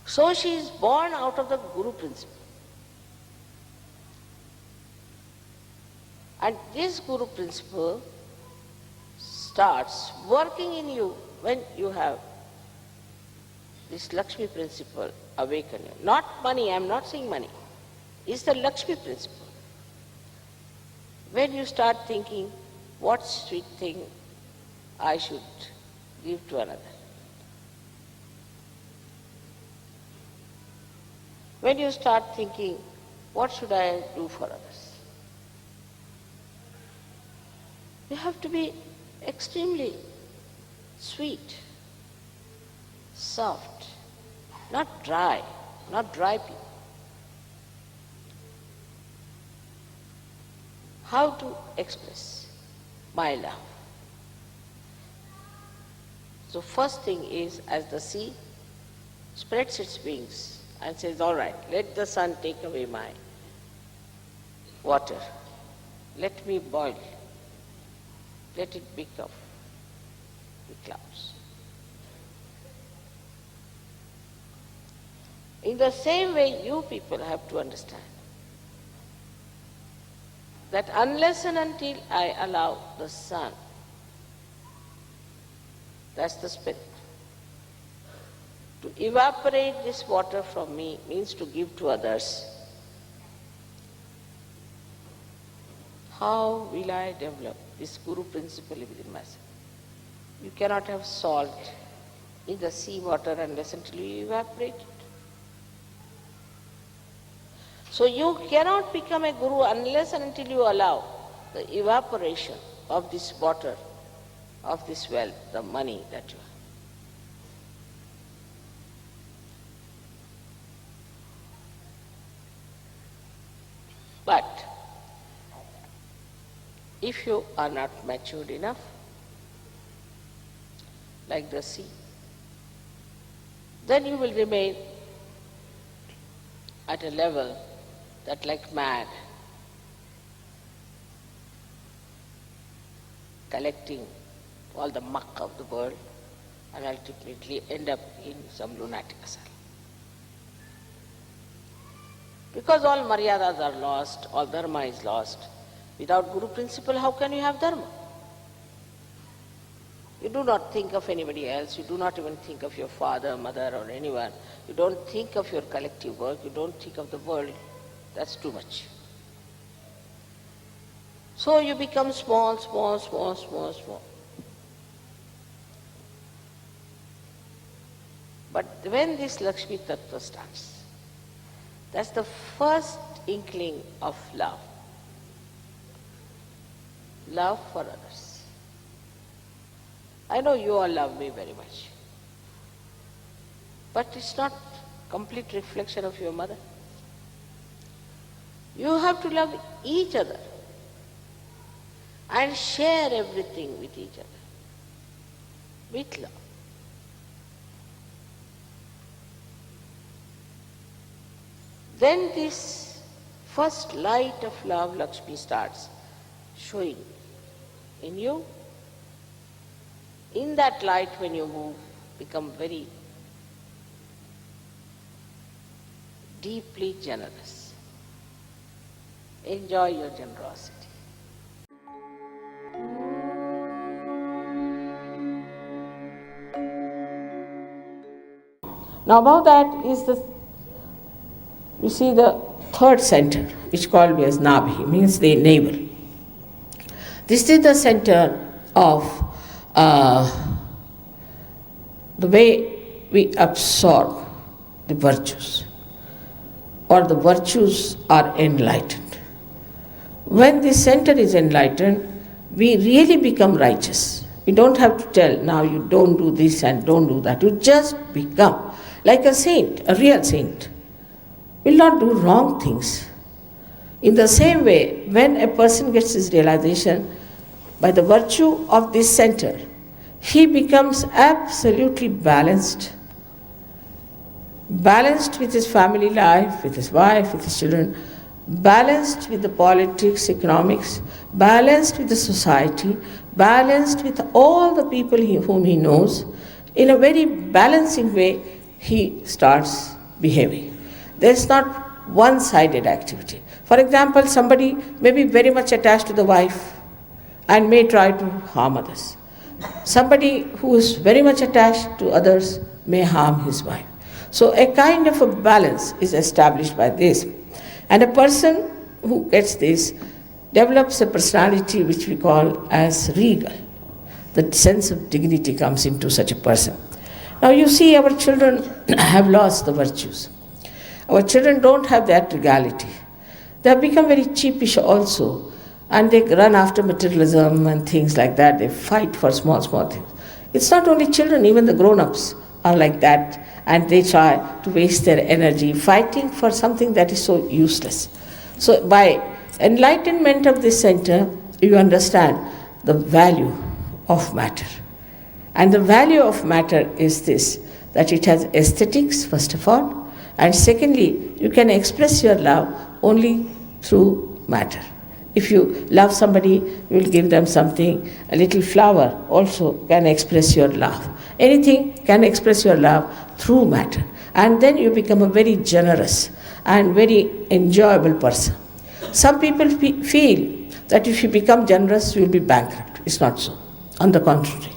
So she is born out of the Guru principle. And this Guru principle starts working in you when you have this Lakshmi principle awaken you. Not money, I am not saying money. It's the Lakshmi principle. When you start thinking, what sweet thing I should give to another. When you start thinking, what should I do for others? You have to be extremely sweet, soft, not dry people. How to express my love? So first thing is, as the sea spreads its wings and says, all right, let the sun take away my water. Let me boil. Let it become the clouds. In the same way, you people have to understand that unless and until I allow the sun, that's the spirit, to evaporate this water from me, means to give to others, how will I develop this Guru principle within myself? You cannot have salt in the sea water unless until you evaporate it. So you cannot become a Guru unless and until you allow the evaporation of this water, of this wealth, the money that you have. But if you are not matured enough, like the sea, then you will remain at a level that, like mad, collecting all the muck of the world and ultimately end up in some lunatic asylum. Because all maryadas are lost, all dharma is lost. Without Guru principle, how can you have dharma? You do not think of anybody else, you do not even think of your father, mother or anyone. You don't think of your collective work, you don't think of the world. That's too much. So you become small. But when this Lakshmi Tattva starts, that's the first inkling of love. Love for others. I know you all love me very much, but it's not complete reflection of your mother. You have to love each other and share everything with each other, with love. Then this first light of love, Lakshmi, starts showing in you. In that light, when you move, become very deeply generous. Enjoy your generosity. Now above that is you see the third center, which called as Nabhi, means the navel. This is the center of the way we absorb the virtues, or the virtues are enlightened. When this center is enlightened, we really become righteous. We don't have to tell, now you don't do this and don't do that. You just become like a saint, a real saint. Will not do wrong things. In the same way, when a person gets his realization, by the virtue of this center, he becomes absolutely balanced. Balanced with his family life, with his wife, with his children, balanced with the politics, economics, balanced with the society, balanced with all the people whom he knows. In a very balancing way, he starts behaving. There's not one-sided activity. For example, somebody may be very much attached to the wife and may try to harm others. Somebody who is very much attached to others may harm his wife. So a kind of a balance is established by this. And a person who gets this develops a personality which we call as regal. The sense of dignity comes into such a person. Now you see, our children have lost the virtues. Our children don't have that regality. They have become very cheapish also, and they run after materialism and things like that. They fight for small things. It's not only children, even the grown-ups are like that, and they try to waste their energy fighting for something that is so useless. So by enlightenment of this center, you understand the value of matter. And the value of matter is this, that it has aesthetics, first of all, and secondly, you can express your love only through matter. If you love somebody, you will give them something. A little flower also can express your love. Anything can express your love through matter. And then you become a very generous and very enjoyable person. Some people feel that if you become generous, you will be bankrupt. It's not so. On the contrary.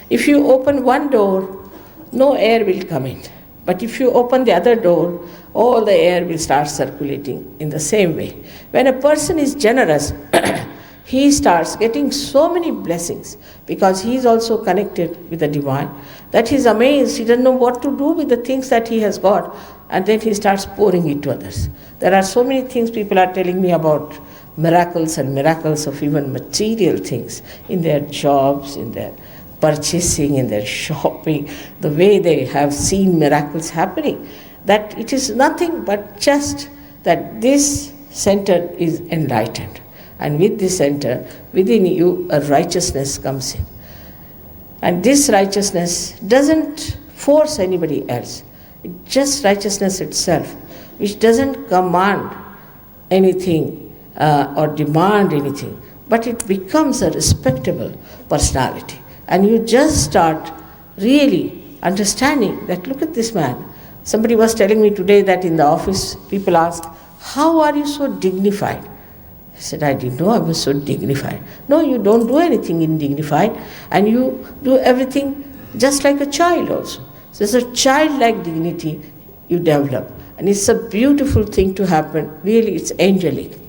If you open one door, no air will come in. But if you open the other door, all the air will start circulating in the same way. When a person is generous, he starts getting so many blessings because he is also connected with the divine that he is amazed. He doesn't know what to do with the things that he has got, and then he starts pouring it to others. There are so many things people are telling me about miracles and miracles of even material things in their jobs, in their purchasing, in their shopping, the way they have seen miracles happening, that it is nothing but just that this center is enlightened. And with this center, within you, a righteousness comes in. And this righteousness doesn't force anybody else. It's just righteousness itself, which doesn't command anything or demand anything, but it becomes a respectable personality. And you just start really understanding that, look at this man. Somebody was telling me today that in the office, people asked, how are you so dignified? I said, I didn't know I was so dignified. No, you don't do anything undignified, and you do everything just like a child also. So it's a childlike dignity you develop. And it's a beautiful thing to happen. Really, it's angelic.